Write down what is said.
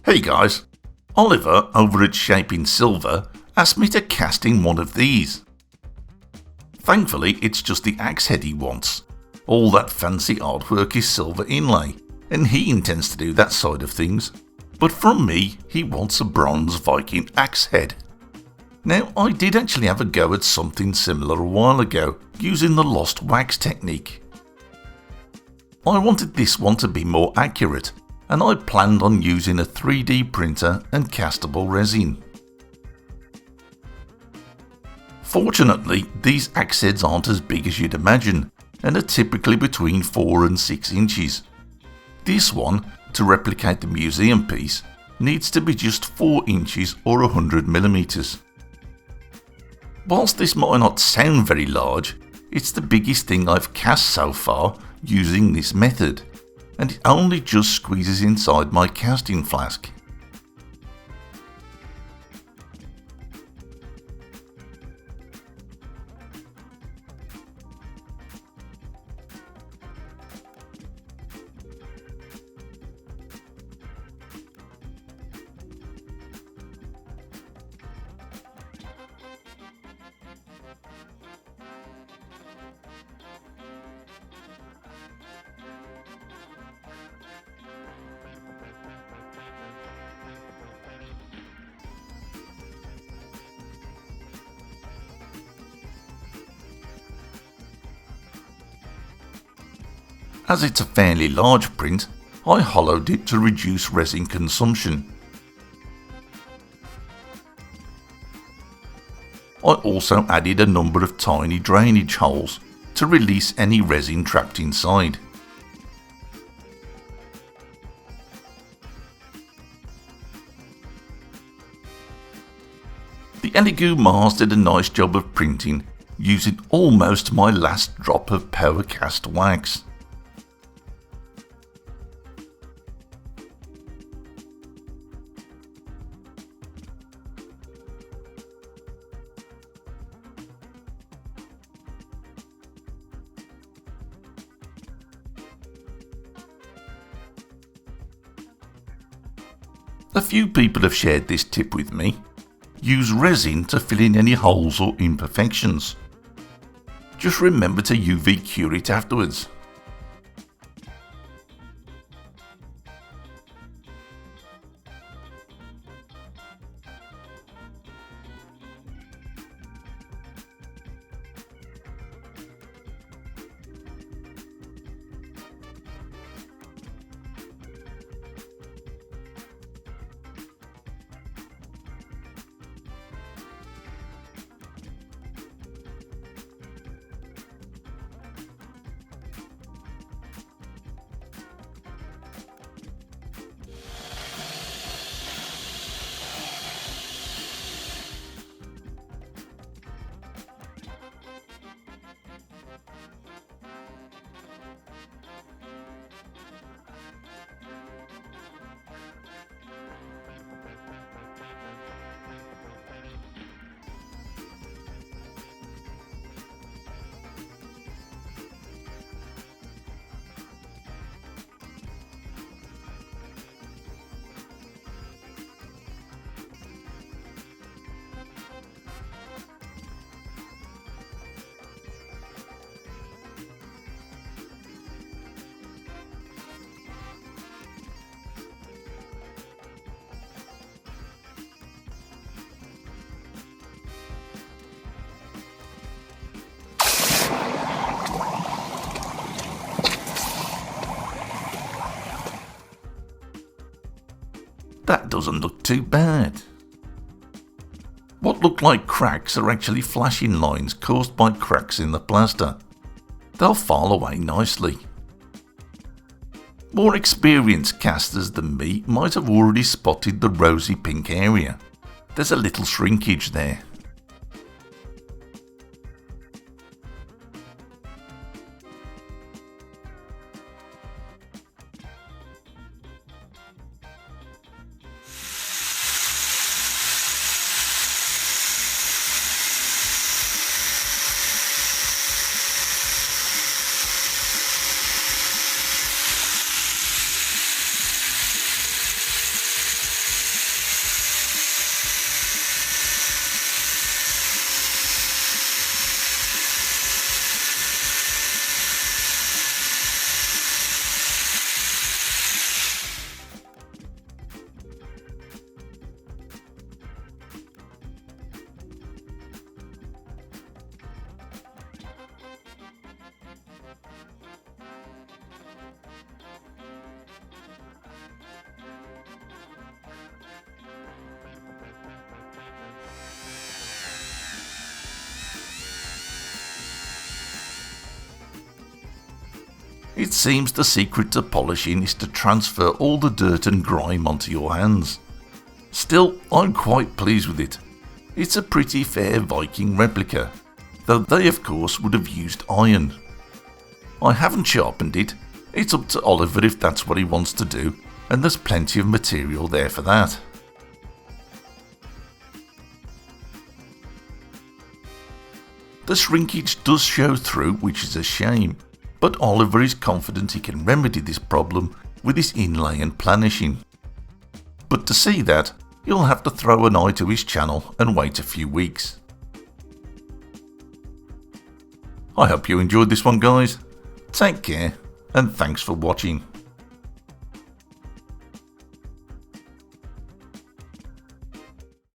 Hey guys, Oliver over at Shaping Silver asked me to cast in one of these. Thankfully it's just the axe head he wants. All that fancy artwork is silver inlay, and he intends to do that side of things. But from me, he wants a bronze Viking Axe head. Now I did actually have a go at something similar a while ago, using the lost wax technique. I wanted this one to be more accurate, and I planned on using a 3D printer and castable resin. Fortunately, these axe heads aren't as big as you'd imagine, and are typically between 4 and 6 inches. This one, to replicate the museum piece, needs to be just 4 inches or 100 millimeters. Whilst this might not sound very large, it's the biggest thing I've cast so far using this method, and it only just squeezes inside my casting flask. As it's a fairly large print, I hollowed it to reduce resin consumption. I also added a number of tiny drainage holes to release any resin trapped inside. The Elegoo Mars did a nice job of printing, using almost my last drop of power cast wax. A few people have shared this tip with me. Use resin to fill in any holes or imperfections. Just remember to UV cure it afterwards. That doesn't look too bad. What look like cracks are actually flashing lines caused by cracks in the plaster. They'll file away nicely. More experienced casters than me might have already spotted the rosy pink area. There's a little shrinkage there. It seems the secret to polishing is to transfer all the dirt and grime onto your hands. Still, I'm quite pleased with it. It's a pretty fair Viking replica, though they of course would have used iron. I haven't sharpened it. It's up to Oliver if that's what he wants to do, and there's plenty of material there for that. The shrinkage does show through, which is a shame, but Oliver is confident he can remedy this problem with his inlay and planishing. But to see that, you'll have to throw an eye to his channel and wait a few weeks. I hope you enjoyed this one, guys. Take care, and thanks for watching.